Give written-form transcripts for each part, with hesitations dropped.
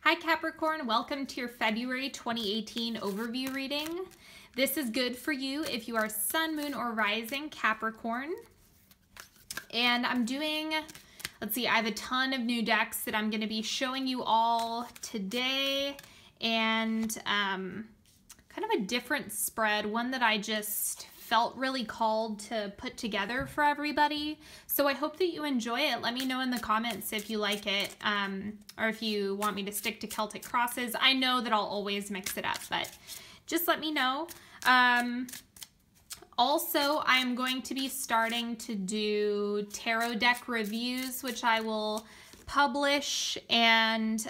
Hi Capricorn, welcome to your February 2018 overview reading. This is good for you if you are Sun, Moon, or Rising Capricorn. And I'm doing, let's see, I have a ton of new decks that I'm going to be showing you all today. And kind of a different spread, one that I just felt really called to put together for everybody. So I hope that you enjoy it. Let me know in the comments if you like it, or if you want me to stick to Celtic crosses. I know that I'll always mix it up, but just let me know. Also, I'm going to be starting to do tarot deck reviews, which I will publish and,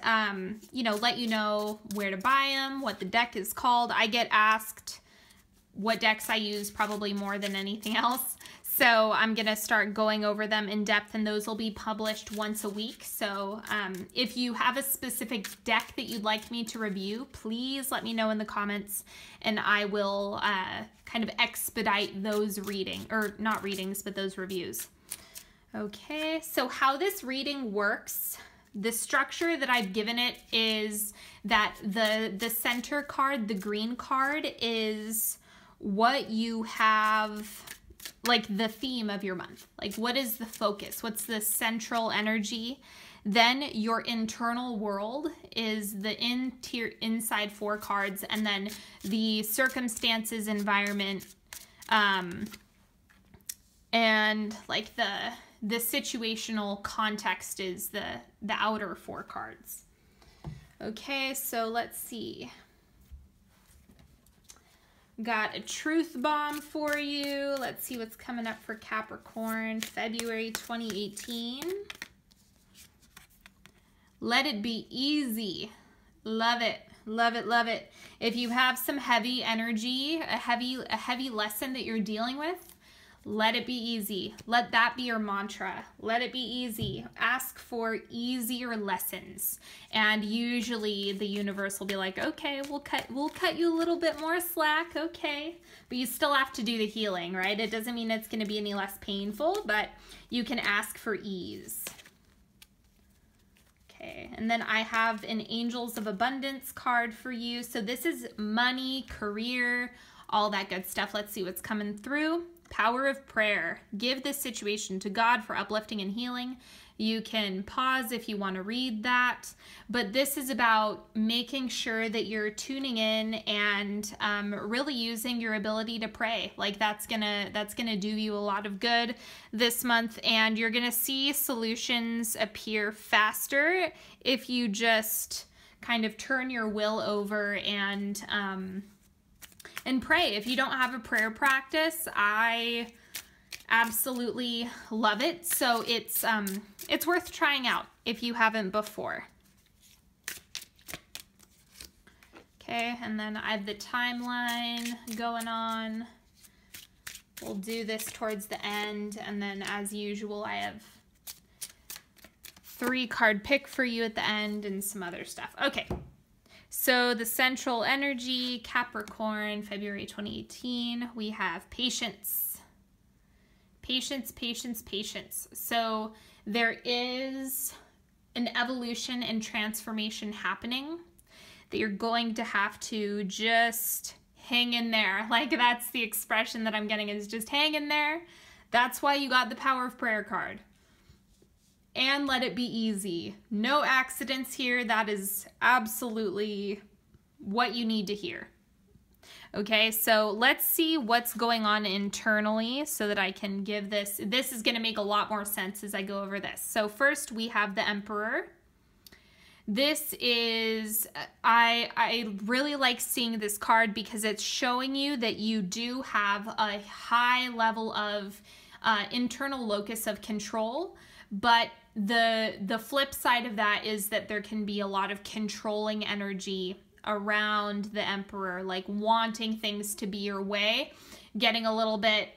you know, let you know where to buy them, what the deck is called. I get asked what decks I use probably more than anything else. So I'm going to start going over them in depth, and those will be published once a week. So if you have a specific deck that you'd like me to review, please let me know in the comments, and I will kind of expedite those not readings, but those reviews. Okay, so how this reading works, the structure that I've given it is that the center card, the green card, is what you have, like the theme of your month. Like, what is the focus? What's the central energy? Then your internal world is the inside four cards, and then the circumstances, environment, and like the situational context is the outer four cards. Okay, so let's see. Got a truth bomb for you. Let's see what's coming up for Capricorn, February 2018. Let it be easy. Love it. Love it, love it. If you have some heavy energy, a heavy lesson that you're dealing with, let it be easy. Let that be your mantra. Let it be easy. Ask for easier lessons. And usually the universe will be like, okay, we'll cut you a little bit more slack, okay. But you still have to do the healing, right? It doesn't mean it's going to be any less painful, but you can ask for ease. Okay, and then I have an Angels of Abundance card for you. So this is money, career, all that good stuff. Let's see what's coming through. Power of prayer. Give this situation to God for uplifting and healing. You can pause if you want to read that, but this is about making sure that you're tuning in and really using your ability to pray. Like that's gonna do you a lot of good this month, and you're gonna see solutions appear faster if you just kind of turn your will over and pray. If you don't have a prayer practice, I absolutely love it. So it's worth trying out if you haven't before. Okay, and then I have the timeline going on. We'll do this towards the end, and then as usual, I have 3-card pick for you at the end and some other stuff. Okay. So the central energy, Capricorn, February 2018, we have patience. Patience, patience, patience. So there is an evolution and transformation happening that you're going to have to just hang in there. Like, that's the expression that I'm getting, is just hang in there. That's why you got the Power of Prayer card. And let it be easy. No accidents here. That is absolutely what you need to hear. Okay, so let's see what's going on internally so that I can give this. This is going to make a lot more sense as I go over this. So first we have the Emperor. This is, I really like seeing this card because it's showing you that you do have a high level of internal locus of control. But the flip side of that is that there can be a lot of controlling energy around the Emperor, like wanting things to be your way, getting a little bit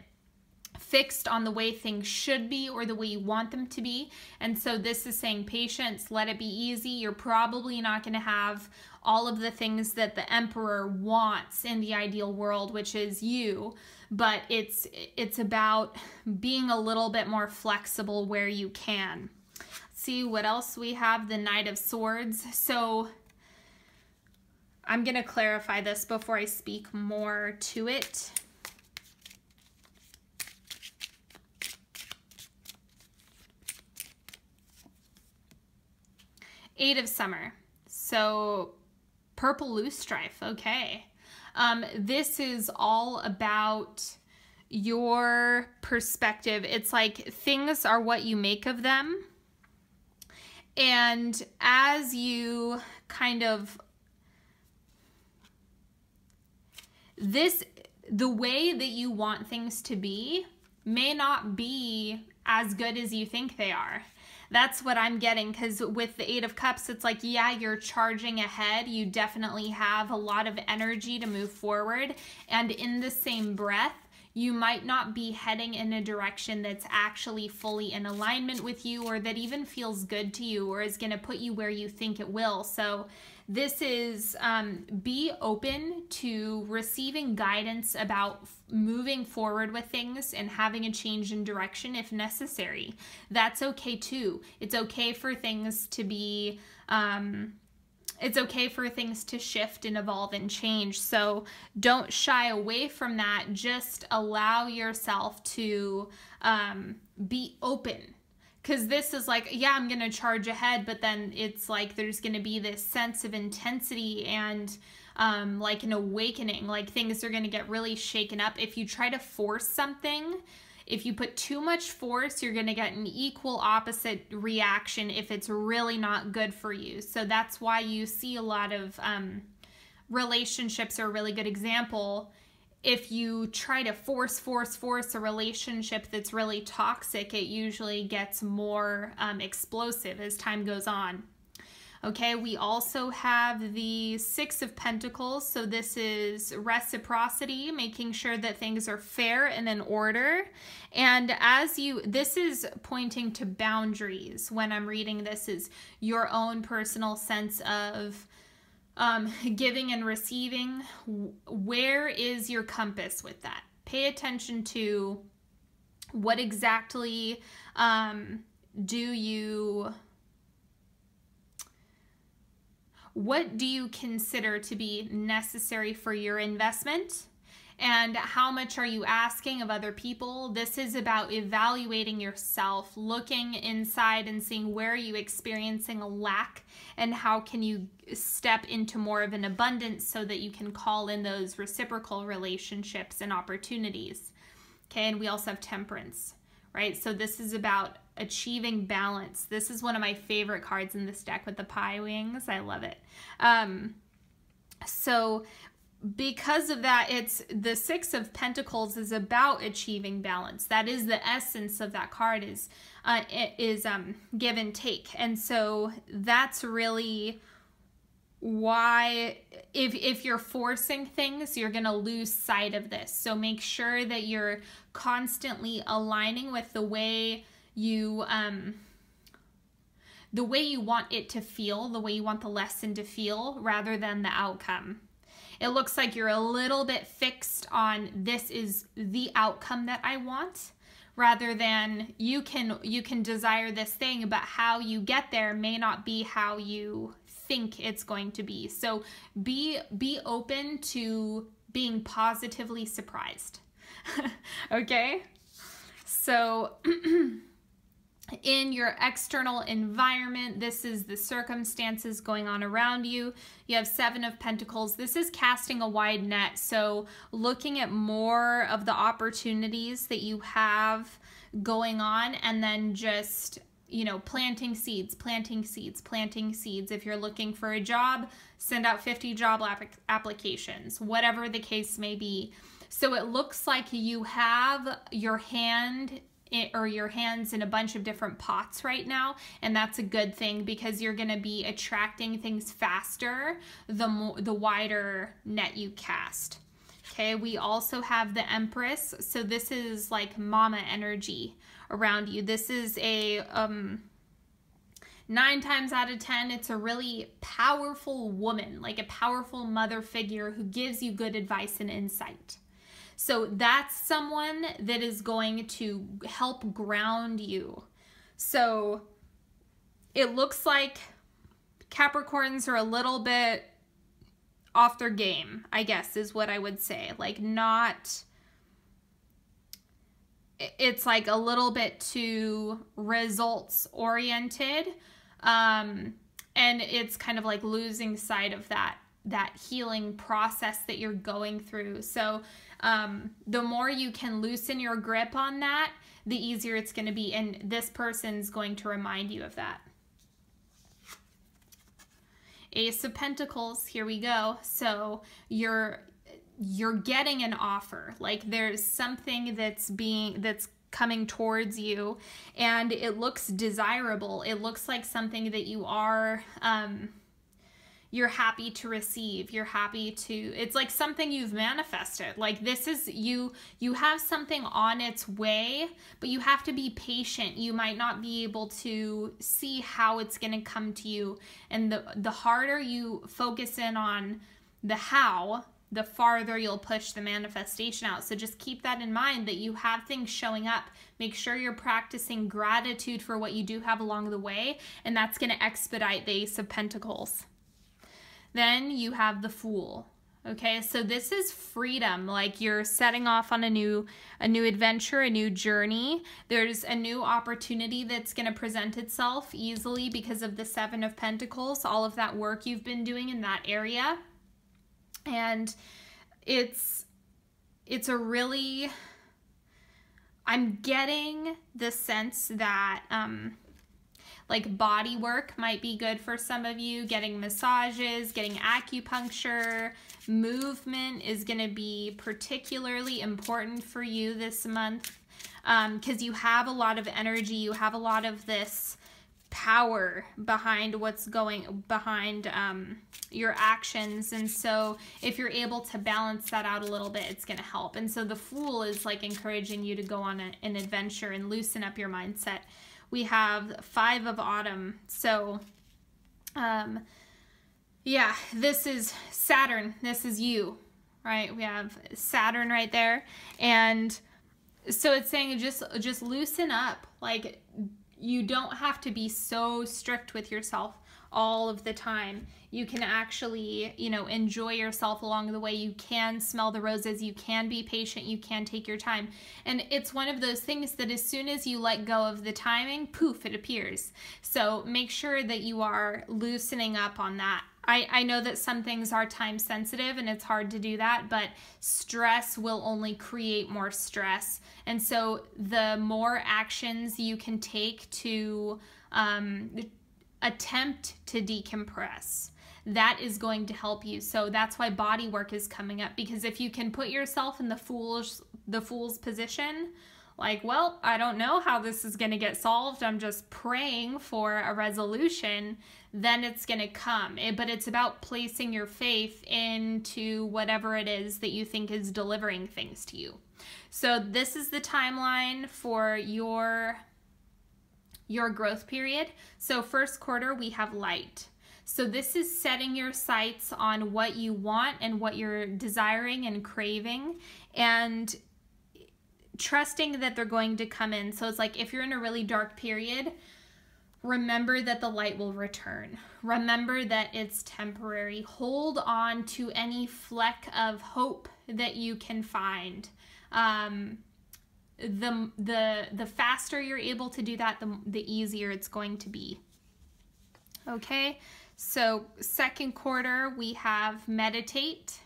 fixed on the way things should be or the way you want them to be. And so this is saying patience, let it be easy. You're probably not going to have all of the things that the Emperor wants in the ideal world, which is you, but it's about being a little bit more flexible where you can. See what else we have, the Knight of Swords. So I'm going to clarify this before I speak more to it. Eight of Summer. So purple loosestrife. Okay. This is all about your perspective. It's like things are what you make of them. And as you kind of, the way that you want things to be may not be as good as you think they are. That's what I'm getting, because with the Eight of Cups, it's like, yeah, you're charging ahead. You definitely have a lot of energy to move forward. And in the same breath, you might not be heading in a direction that's actually fully in alignment with you, or that even feels good to you, or is going to put you where you think it will. So this is, be open to receiving guidance about moving forward with things and having a change in direction if necessary. That's okay too. It's okay for things to be, it's okay for things to shift and evolve and change. So don't shy away from that. Just allow yourself to be open. Because this is like, yeah, I'm going to charge ahead, but then it's like there's going to be this sense of intensity and like an awakening. Like things are going to get really shaken up. If you try to force something, if you put too much force, you're going to get an equal opposite reaction if it's really not good for you. So that's why you see a lot of relationships are a really good example. If you try to force a relationship that's really toxic, it usually gets more explosive as time goes on. Okay, we also have the Six of Pentacles. So this is reciprocity, making sure that things are fair and in order. And this is pointing to boundaries. When I'm reading this, is your own personal sense of giving and receiving. Where is your compass with that? Pay attention to what exactly what do you consider to be necessary for your investment? And how much are you asking of other people? This is about evaluating yourself, looking inside and seeing where are you experiencing a lack and how can you step into more of an abundance so that you can call in those reciprocal relationships and opportunities. Okay, and we also have Temperance, right? So this is about achieving balance. This is one of my favorite cards in this deck with the pie wings. I love it. So because of that, it's the Six of Pentacles is about achieving balance. That is the essence of that card, is give and take. And so that's really why if you're forcing things, you're going to lose sight of this. So make sure that you're constantly aligning with the way you want it to feel, the way you want the lesson to feel, rather than the outcome. It looks like you're a little bit fixed on this is the outcome that I want, rather than you can desire this thing, but how you get there may not be how you think it's going to be. So be open to being positively surprised. Okay? So in your external environment, this is the circumstances going on around you. You have Seven of Pentacles. This is casting a wide net. So looking at more of the opportunities that you have going on, and then just, you know, planting seeds. If you're looking for a job, send out 50 job applications, whatever the case may be. So it looks like you have your hands in a bunch of different pots right now, and that's a good thing because you're going to be attracting things faster the wider net you cast. Okay, we also have the Empress. So this is like mama energy around you. This is a 9 times out of 10, it's a really powerful woman, like a powerful mother figure who gives you good advice and insight. So that's someone that is going to help ground you. So it looks like Capricorns are a little bit off their game, I guess is what I would say. Like not, it's like a little bit too results oriented. And it's kind of like losing sight of that healing process that you're going through. So the more you can loosen your grip on that, the easier it's going to be. And this person's going to remind you of that. Ace of Pentacles, here we go. So you're getting an offer. Like there's something that's coming towards you, and it looks desirable. It looks like something that you are you're happy to receive. You're happy to, it's like something you've manifested. Like this is, you have something on its way, but you have to be patient. You might not be able to see how it's going to come to you. And the harder you focus in on the how, the farther you'll push the manifestation out. So just keep that in mind, that you have things showing up. Make sure you're practicing gratitude for what you do have along the way, and that's going to expedite the Ace of Pentacles. Then you have the Fool. Okay, so this is freedom. Like you're setting off on a new adventure, a new journey. There's a new opportunity that's going to present itself easily because of the Seven of Pentacles, all of that work you've been doing in that area. And it's a really, I'm getting the sense that like body work might be good for some of you. Getting massages, getting acupuncture, movement is going to be particularly important for you this month because you have a lot of energy. You have a lot of this power behind what's going behind your actions. And so if you're able to balance that out a little bit, it's going to help. And so the Fool is like encouraging you to go on an adventure and loosen up your mindset. We have Five of Autumn. So, yeah, this is Saturn. This is you, right? We have Saturn right there. And so it's saying just loosen up. Like, you don't have to be so strict with yourself all of the time. You can actually, you know, enjoy yourself along the way. You can smell the roses. You can be patient. You can take your time. And it's one of those things that as soon as you let go of the timing, poof, it appears. So make sure that you are loosening up on that. I know that some things are time sensitive and it's hard to do that, but stress will only create more stress. And so the more actions you can take to attempt to decompress, that is going to help you. So that's why body work is coming up, because if you can put yourself in the fool's position, like, well, I don't know how this is going to get solved, I'm just praying for a resolution, then it's going to come. But it's about placing your faith into whatever it is that you think is delivering things to you. So this is the timeline for your growth period. So first quarter, we have light. So this is setting your sights on what you want and what you're desiring and craving, and trusting that they're going to come in. So it's like if you're in a really dark period, remember that the light will return. Remember that it's temporary. Hold on to any fleck of hope that you can find. The faster you're able to do that, the easier it's going to be. Okay, so second quarter, we have meditate.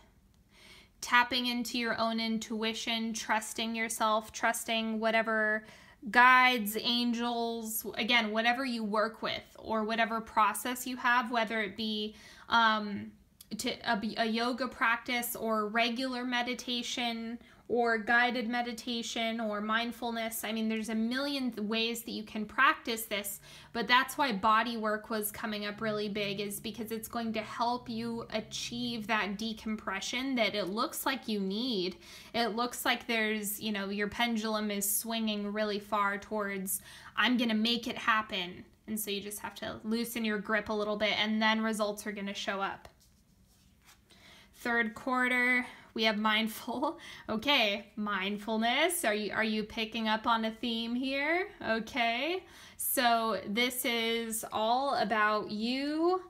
Tapping into your own intuition, trusting yourself, trusting whatever guides, angels, again, whatever you work with or whatever process you have, whether it be a yoga practice or regular meditation or guided meditation or mindfulness. I mean, there's a million ways that you can practice this, but that's why body work was coming up really big, is because it's going to help you achieve that decompression that it looks like you need. It looks like there's, you know, your pendulum is swinging really far towards, I'm going to make it happen. And so you just have to loosen your grip a little bit, and then results are going to show up. Third quarter, we have mindful. Okay, mindfulness. Are you picking up on a theme here? Okay, so this is all about you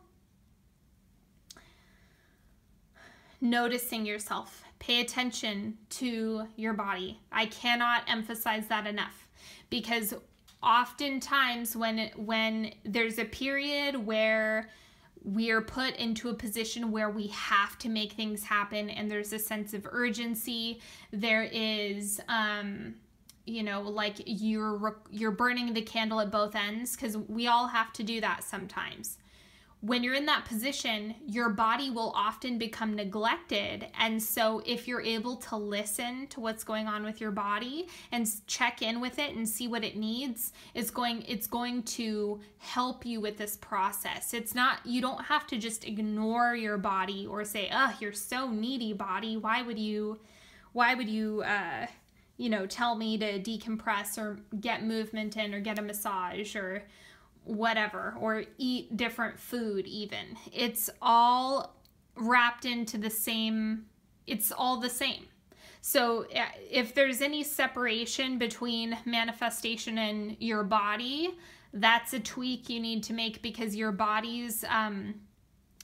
noticing yourself. Pay attention to your body. I cannot emphasize that enough, because oftentimes when there's a period where we are put into a position where we have to make things happen and there's a sense of urgency, there is you know, like you're burning the candle at both ends, because we all have to do that sometimes. When you're in that position, your body will often become neglected. And so if you're able to listen to what's going on with your body and check in with it and see what it needs, it's going to help you with this process. It's not, you don't have to just ignore your body or say, oh, you're so needy, body. Why would you you know, tell me to decompress or get movement in or get a massage or whatever, or eat different food even. It's all wrapped into the same, it's all the same. So if there's any separation between manifestation and your body, that's a tweak you need to make, because your body's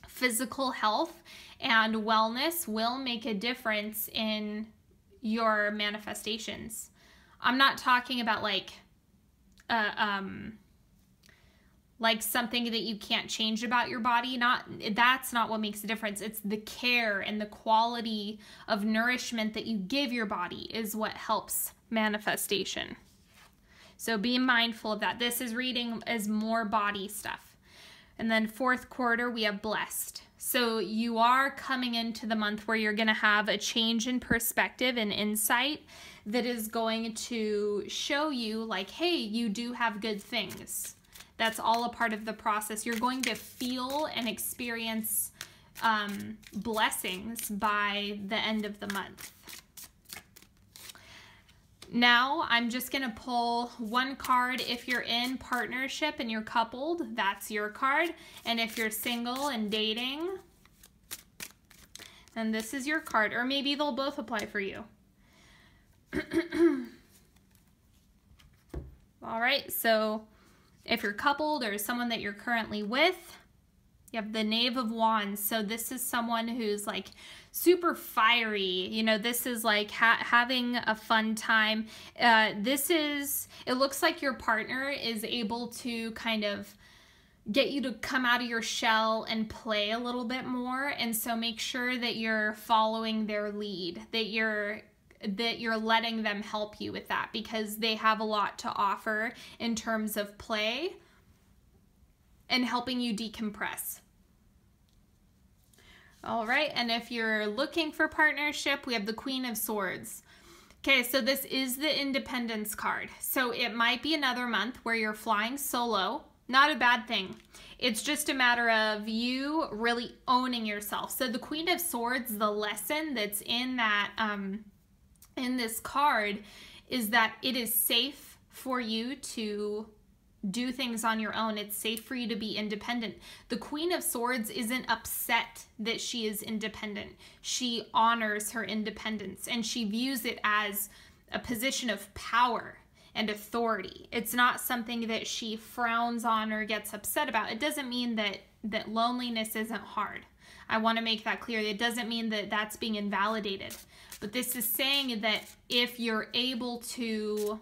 physical health and wellness will make a difference in your manifestations. I'm not talking about like something that you can't change about your body. That's not what makes a difference. It's the care and the quality of nourishment that you give your body is what helps manifestation. So be mindful of that. This is reading as more body stuff. And then fourth quarter, we have blessed. So you are coming into the month where you're going to have a change in perspective and insight that is going to show you like, hey, you do have good things. That's all a part of the process. You're going to feel and experience blessings by the end of the month. Now, I'm just going to pull one card. If you're in partnership and you're coupled, that's your card. And if you're single and dating, then this is your card. Or maybe they'll both apply for you. All right, so if you're coupled or someone that you're currently with, you have the Knave of Wands. So this is someone who's like super fiery. You know, this is like having a fun time. It looks like your partner is able to kind of get you to come out of your shell and play a little bit more. And so make sure that you're following their lead, that you're letting them help you with that, because they have a lot to offer in terms of play and helping you decompress. All right, and if you're looking for partnership, we have the Queen of Swords. Okay, so this is the Independence card. So it might be another month where you're flying solo. Not a bad thing. It's just a matter of you really owning yourself. So the Queen of Swords, the lesson that's in that in this card is that it is safe for you to do things on your own. It's safe for you to be independent. The Queen of Swords isn't upset that she is independent. She honors her independence and she views it as a position of power and authority. It's not something that she frowns on or gets upset about. It doesn't mean that loneliness isn't hard. I want to make that clear. It doesn't mean that that's being invalidated. But this is saying that if you're able to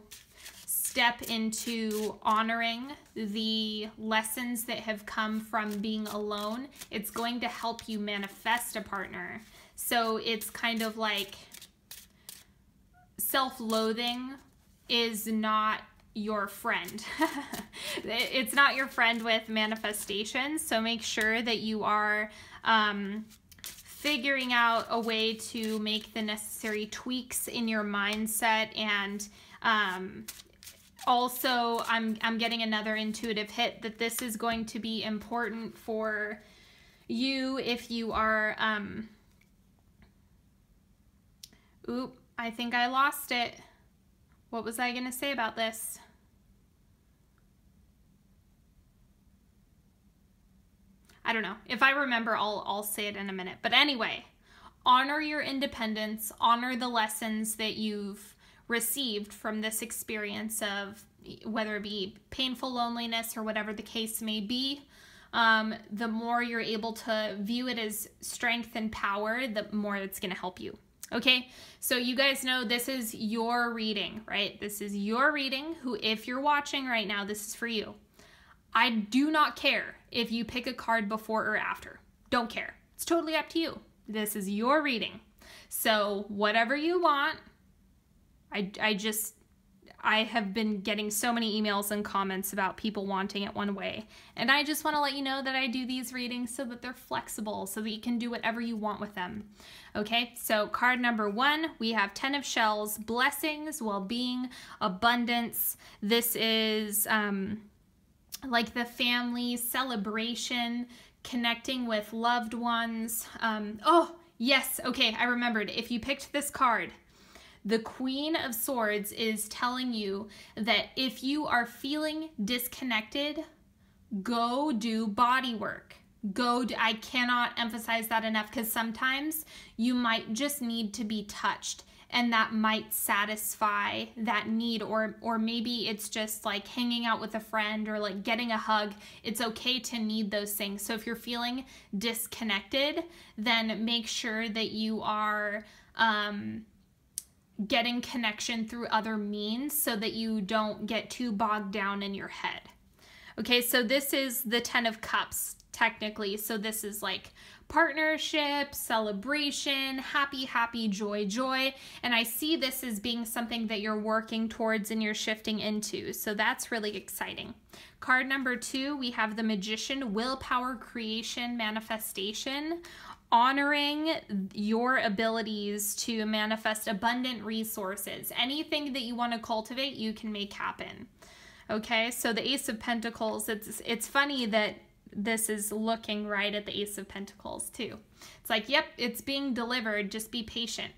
step into honoring the lessons that have come from being alone, it's going to help you manifest a partner. So it's kind of like self-loathing is not your friend. It's not your friend with manifestation. So make sure that you are figuring out a way to make the necessary tweaks in your mindset. And also I'm getting another intuitive hit that this is going to be important for you if you are oop, I think I lost it. What was I going to say about this? I don't know. If I remember, I'll say it in a minute. But anyway, honor your independence, honor the lessons that you've received from this experience of whether it be painful loneliness or whatever the case may be. the more you're able to view it as strength and power, the more it's going to help you. Okay, so you guys know this is your reading, right? This is your reading. If you're watching right now, this is for you. I do not care if you pick a card before or after. Don't care. It's totally up to you. This is your reading. So whatever you want, I have been getting so many emails and comments about people wanting it one way. And I just want to let you know that I do these readings so that they're flexible, so that you can do whatever you want with them. Okay, so card number 1, we have 10 of Shells, blessings, well-being, abundance. This is like the family celebration, connecting with loved ones. Oh, yes, okay, I remembered. If you picked this card, the Queen of Swords is telling you that if you are feeling disconnected, go do body work. I cannot emphasize that enough, because sometimes you might just need to be touched, and that might satisfy that need, or maybe it's just like hanging out with a friend or like getting a hug. It's okay to need those things. So if you're feeling disconnected, then make sure that you are getting connection through other means so that you don't get too bogged down in your head. Okay, so this is the 10 of Cups, technically. So this is like partnership, celebration, happy, happy, joy, joy. And I see this as being something that you're working towards and you're shifting into. So that's really exciting. Card number 2, we have the Magician, willpower, creation, manifestation. Honoring your abilities to manifest abundant resources. Anything that you want to cultivate, you can make happen. Okay, so the Ace of Pentacles, it's funny that this is looking right at the Ace of Pentacles too. It's like, yep, it's being delivered, just be patient.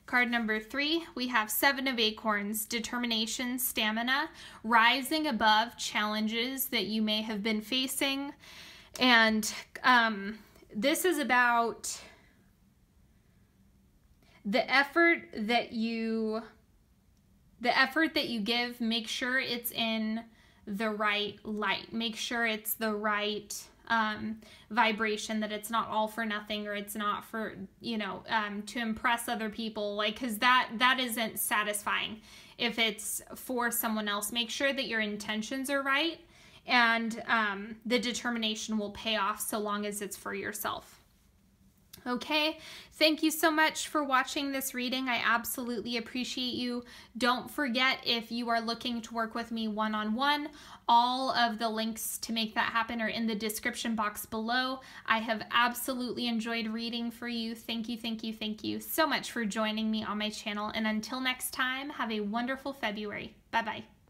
Card number 3, we have 7 of Acorns, determination, stamina, rising above challenges that you may have been facing. And this is about the effort that you give. Make sure it's in the right light. Make sure it's the right vibration, that it's not all for nothing, or it's not for, to impress other people, like, because that isn't satisfying if it's for someone else. Make sure that your intentions are right, and the determination will pay off so long as it's for yourself. Okay, thank you so much for watching this reading. I absolutely appreciate you. Don't forget, if you are looking to work with me one-on-one, all of the links to make that happen are in the description box below. I have absolutely enjoyed reading for you. Thank you, thank you, thank you so much for joining me on my channel. And until next time, have a wonderful February. Bye-bye.